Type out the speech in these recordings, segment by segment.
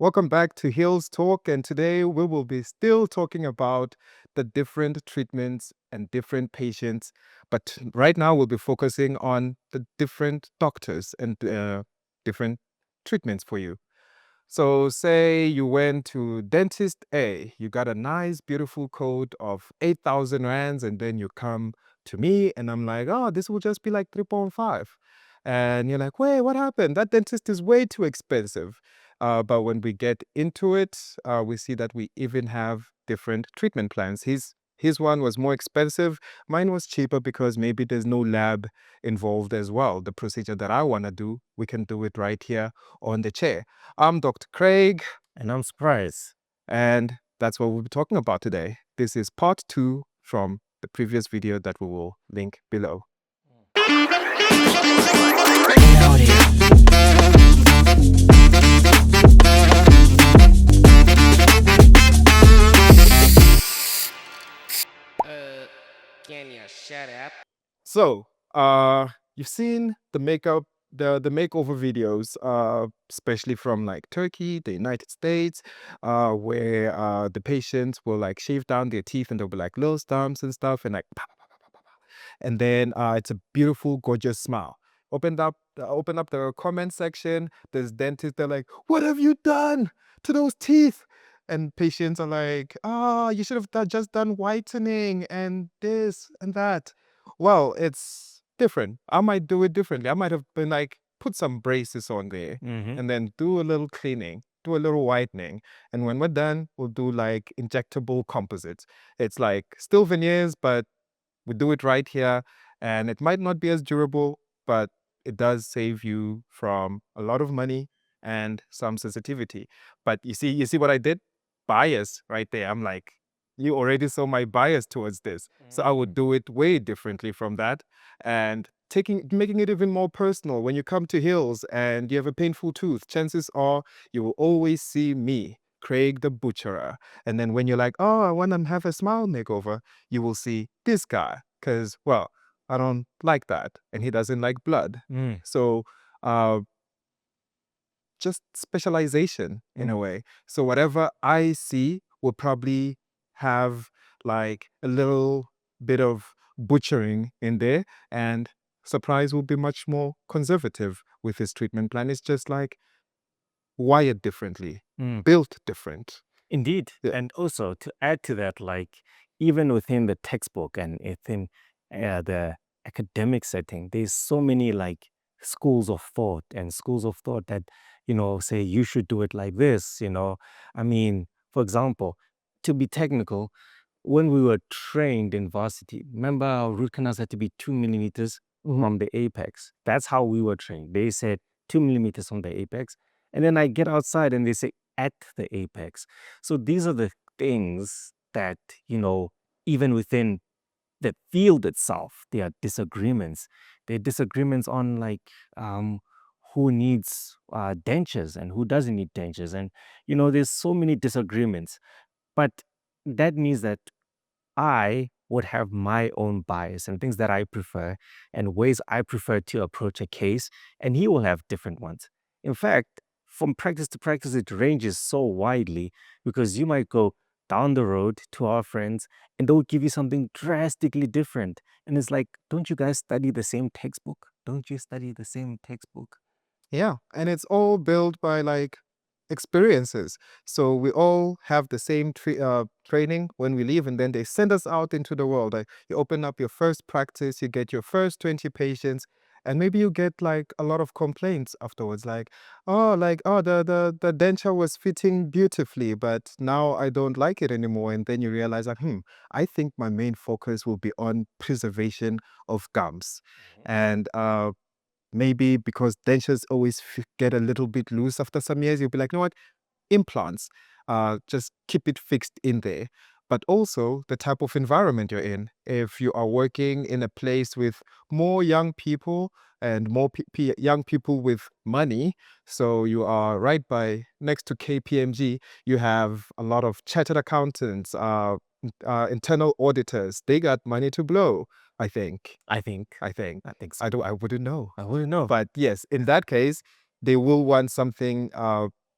Welcome back to Hills Talk, and today we will be still talking about the different treatments and different patients. But right now, we'll be focusing on the different doctors and different treatments for you. So, say you went to dentist A, you got a nice, beautiful coat of 8,000 rands, and then you come to me, and I'm like, oh, this will just be like 3.5. And you're like, wait, what happened? That dentist is way too expensive. But when we get into it, we see that we even have different treatment plans. His one was more expensive. Mine was cheaper because maybe there's no lab involved as well. The procedure that I want to do, we can do it right here on the chair. I'm Dr. Craig, And I'm surprised. and that's what we'll be talking about today. This is part 2 from the previous video that we will link below. Can you shut up? So, you've seen the the makeover videos, especially from like Turkey, the United States, where the patients will like shave down their teeth and there'll be like little stumps and stuff, and like, pa, pa, pa, pa, pa, pa. And then it's a beautiful, gorgeous smile. Open up the comment section. There's dentists. They're like, "What have you done to those teeth?" And patients are like, you should have just done whitening and this and that. Well, it's different. I might do it differently. I might have been like, put some braces on there Mm-hmm. and then do a little cleaning, do a little whitening. And when we're done, we'll do like injectable composites. It's like still veneers, but we do it right here. And it might not be as durable, but it does save you from a lot of money and some sensitivity. But you see what I did? Bias right there. I'm like, you already saw my bias towards this. So I would do it way differently from that. And making it even more personal. When you come to Hills and you have a painful tooth, chances are you will always see me, Craig the Butcherer. And then when you're like, oh, I want to have a smile makeover, you will see this guy. Because, well, I don't like that. And he doesn't like blood. Mm. So uh, just specialization in a way. So whatever I see will probably have like a little bit of butchering in there, and Surprise will be much more conservative with his treatment plan. It's just like wired differently, Mm. built different. Indeed. Yeah. And also to add to that, like even within the textbook and within the academic setting, there's so many like schools of thought and schools of thought that, say you should do it like this. I mean, for example, to be technical, when we were trained in varsity, remember our root canals had to be 2 millimeters from the apex. That's how we were trained. They said 2 millimeters from the apex. And then I get outside and they say at the apex. So these are the things that, even within the field itself, there are disagreements. There are disagreements on like who needs dentures and who doesn't need dentures. And, there's so many disagreements. But that means that I would have my own bias and things that I prefer and ways I prefer to approach a case, and he will have different ones. In fact, from practice to practice, it ranges so widely because you might go down the road to our friends and they'll give you something drastically different. And it's like, don't you guys study the same textbook? Don't you study the same textbook? Yeah, and it's all built by like experiences. So we all have the same training when we leave, and then they send us out into the world. Like you open up your first practice, you get your first 20 patients, and maybe you get like a lot of complaints afterwards, like, oh, the denture was fitting beautifully, but now I don't like it anymore. And then you realize like, I think my main focus will be on preservation of gums. And maybe because dentures always get a little bit loose after some years, you'll be like, you know what, implants, just keep it fixed in there. But also the type of environment you're in. If you are working in a place with more young people and more young people with money, so you are right by next to KPMG, you have a lot of chartered accountants, internal auditors. They got money to blow, I think. I think. I think. I think so. I wouldn't know. I wouldn't know. But yes, in that case, they will want something.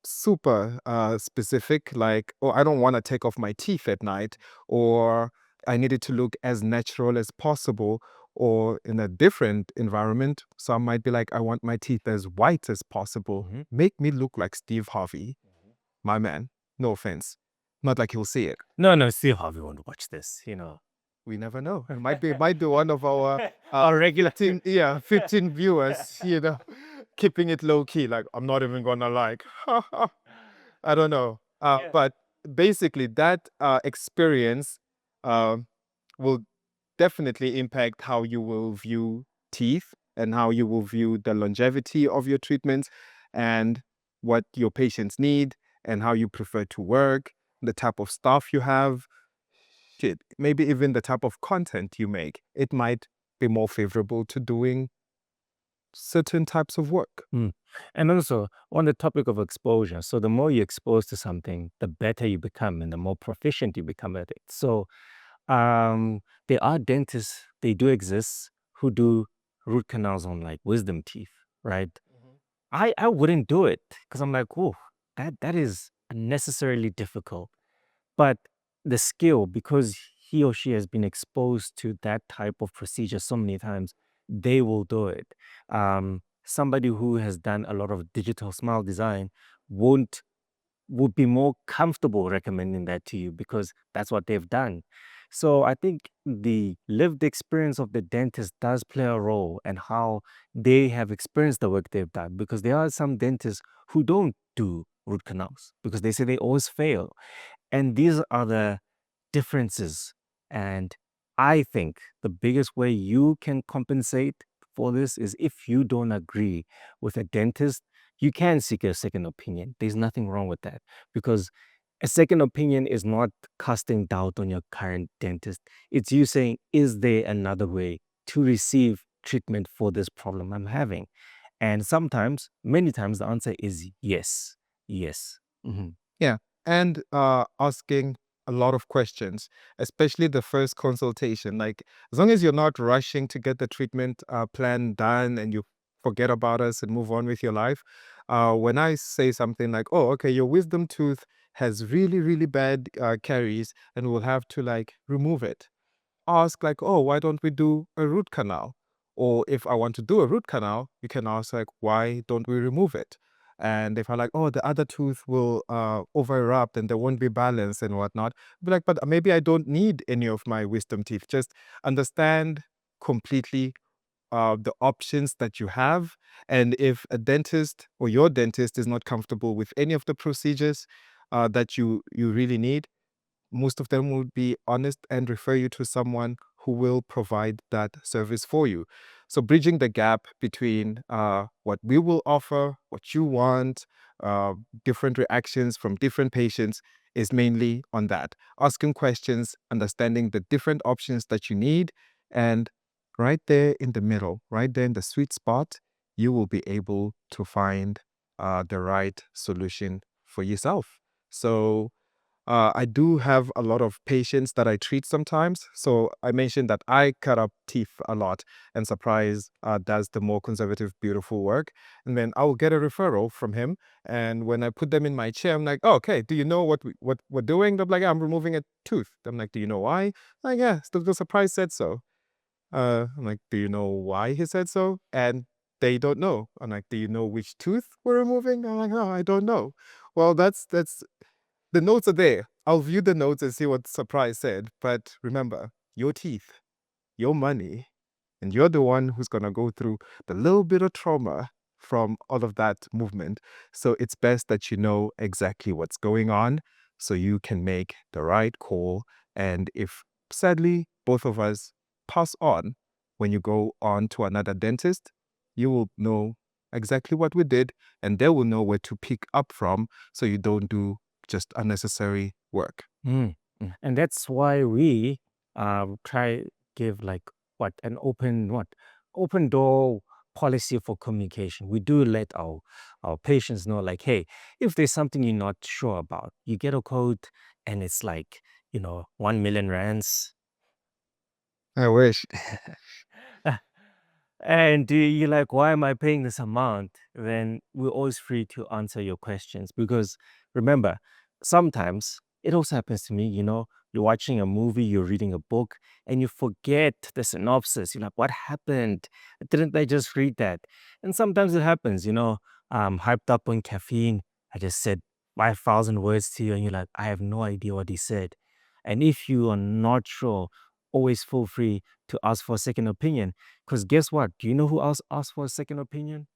super specific, like, oh, I don't want to take off my teeth at night, or I need it to look as natural as possible, or in a different environment, some might be like, I want my teeth as white as possible. Mhm. Make me look like Steve Harvey, my man. No offense. Not like he'll see it. No, Steve Harvey won't watch this, We never know. It might be one of our Our regular 15 viewers, keeping it low key. Like, I'm not even gonna like, I don't know. Yeah. But basically, that experience um, will definitely impact how you will view teeth and how you will view the longevity of your treatments and what your patients need and how you prefer to work, the type of staff you have, shit, maybe even the type of content you make. It might be more favorable to doing certain types of work. And also on the topic of exposure, so the more you're exposed to something, the better you become and the more proficient you become at it. So there are dentists, they do exist, who do root canals on like wisdom teeth, right? I wouldn't do it because I'm like, oh, that is unnecessarily difficult. But the skill, because he or she has been exposed to that type of procedure so many times, they will do it. Somebody who has done a lot of digital smile design won't would be more comfortable recommending that to you because that's what they've done. So I think the lived experience of the dentist does play a role and how they have experienced the work they've done, because there are some dentists who don't do root canals because they say they always fail. And these are the differences. And I think the biggest way you can compensate for this is if you don't agree with a dentist, you can seek a second opinion. There's nothing wrong with that, because a second opinion is not casting doubt on your current dentist. It's you saying, is there another way to receive treatment for this problem I'm having? And sometimes, many times, the answer is yes. Yes. Mhm. Yeah. And asking a lot of questions, especially the first consultation. Like, as long as you're not rushing to get the treatment plan done and you forget about us and move on with your life. When I say something like, oh, okay, your wisdom tooth has really, really bad caries and we'll have to like remove it, ask like, oh, why don't we do a root canal? Or if I want to do a root canal, you can ask like, why don't we remove it? And if I like, oh, the other tooth will over erupt and there won't be balance and whatnot, be like, but maybe I don't need any of my wisdom teeth. Just understand completely the options that you have. And if a dentist or your dentist is not comfortable with any of the procedures that you really need, most of them will be honest and refer you to someone who will provide that service for you. So bridging the gap between what we will offer, what you want, different reactions from different patients is mainly on that. Asking questions, understanding the different options that you need, and right there in the middle, right there in the sweet spot, you will be able to find the right solution for yourself. So I do have a lot of patients that I treat sometimes. So I mentioned that I cut up teeth a lot, and Surprise does the more conservative, beautiful work. And then I will get a referral from him. And when I put them in my chair, I'm like, oh, okay, do you know what we're doing? They're like, I'm removing a tooth. I'm like, do you know why? Like, yeah, the Surprise said so. I'm like, do you know why he said so? And they don't know. I'm like, do you know which tooth we're removing? I'm like, oh, I don't know. Well, that's the notes are there. I'll view the notes and see what Surprise said. But remember, your teeth, your money, and you're the one who's going to go through the little bit of trauma from all of that movement. So it's best that you know exactly what's going on so you can make the right call. And if sadly both of us pass on when you go on to another dentist, you will know exactly what we did and they will know where to pick up from so you don't do just unnecessary work. And that's why we try give like an open door policy for communication. We do let our patients know, like, hey, if there's something you're not sure about, you get a code and it's like 1 million rands. I wish. and you're like, why am I paying this amount? Then we're always free to answer your questions because remember, sometimes it also happens to me, you're watching a movie, you're reading a book, and you forget the synopsis. You're like, what happened? Didn't I just read that? And sometimes it happens, I'm hyped up on caffeine. I just said 5,000 words to you, and you're like, I have no idea what he said. And if you are not sure, always feel free to ask for a second opinion. Because guess what? Do you know who else asked for a second opinion?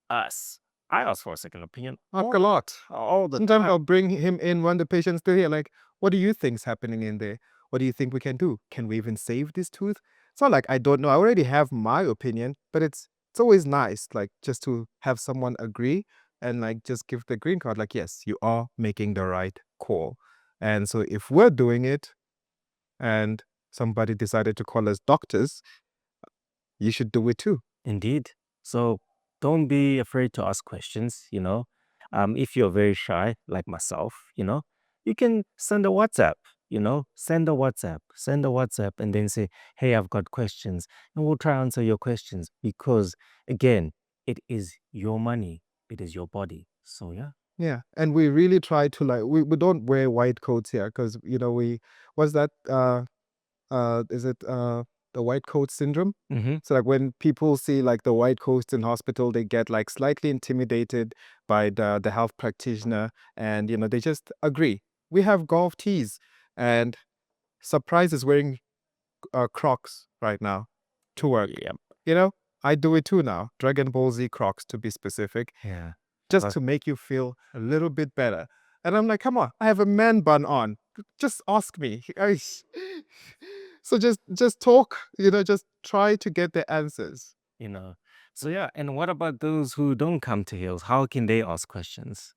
Us. I asked for a second opinion Ask a lot. all the Sometimes time. I'll bring him in when the patient's still here. Like, what do you think's happening in there? What do you think we can do? Can we even save this tooth? It's not like I don't know. I already have my opinion, but it's always nice, like just to have someone agree and like just give the green card. Like, yes, you are making the right call. And so if we're doing it and somebody decided to call us doctors, you should do it too. Indeed. So don't be afraid to ask questions, If you're very shy, like myself, you can send a WhatsApp, send a WhatsApp and then say, hey, I've got questions. And we'll try to answer your questions because, again, it is your money, it is your body. So, yeah. Yeah, and we really try to like we don't wear white coats here because what's that is it the white coat syndrome? Mm-hmm. So like when people see like the white coats in hospital, they get like slightly intimidated by the health practitioner, and they just agree. We have golf tees, and Surprise is wearing Crocs right now to work. Yep. I do it too now. Dragon Ball Z Crocs to be specific, Yeah. just Uh, to make you feel a little bit better. And I'm like, come on, I have a man bun on. Just ask me. So just talk, just try to get the answers. you know. So, yeah. And what about those who don't come to Hills? How can they ask questions?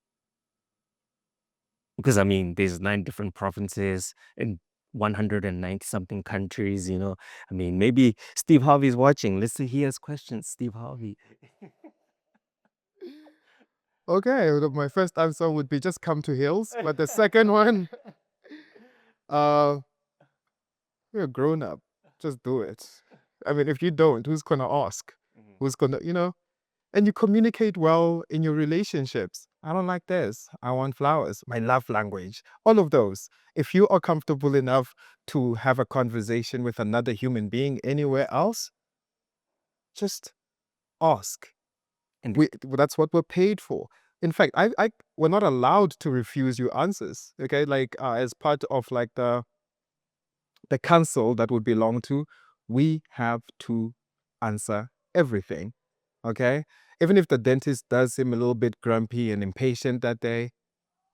Because I mean, there's 9 different provinces in 190 something countries, I mean, maybe Steve Harvey's watching. Let's see, he has questions, Steve Harvey. Okay, my first answer would be just come to Hills. But the second one, uh, you're a grown up. Just do it. I mean, if you don't, who's gonna ask? Who's gonna. And you communicate well in your relationships. I don't like this. I want flowers. My love language. All of those. If you are comfortable enough to have a conversation with another human being anywhere else, just ask. And That's what we're paid for. In fact, we're not allowed to refuse you answers. Okay, like as part of like the council that would belong to, we have to answer everything. Okay? Even if the dentist does seem a little bit grumpy and impatient that day,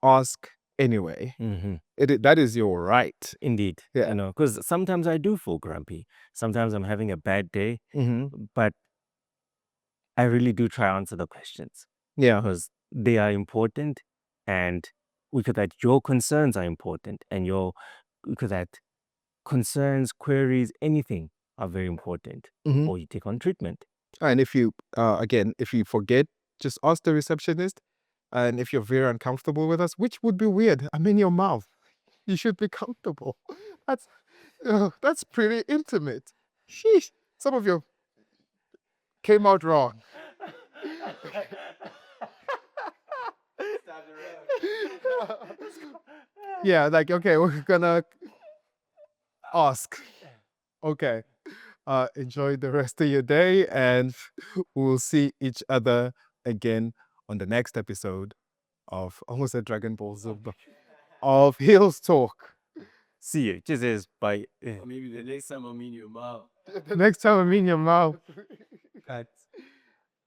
ask anyway. Mhm. That is your right. Indeed, Yeah. because sometimes I do feel grumpy. Sometimes I'm having a bad day, Mm-hmm. but I really do try to answer the questions Yeah. because they are important, and because that your concerns are important, and because that concerns, queries, anything are very important, Mm-hmm. or you take on treatment. And if you, again, if you forget, just ask the receptionist. And if you're very uncomfortable with us, which would be weird, I'm in your mouth. You should be comfortable. That's that's pretty intimate. Sheesh. Some of you came out wrong. Yeah, like okay, we're gonna ask. Okay. Enjoy the rest of your day, and we'll see each other again on the next episode of almost a Dragon Ball Z of Hills Talk. See you. Just is by. Maybe the next time I'm in your mouth. The next time I'm in your mouth.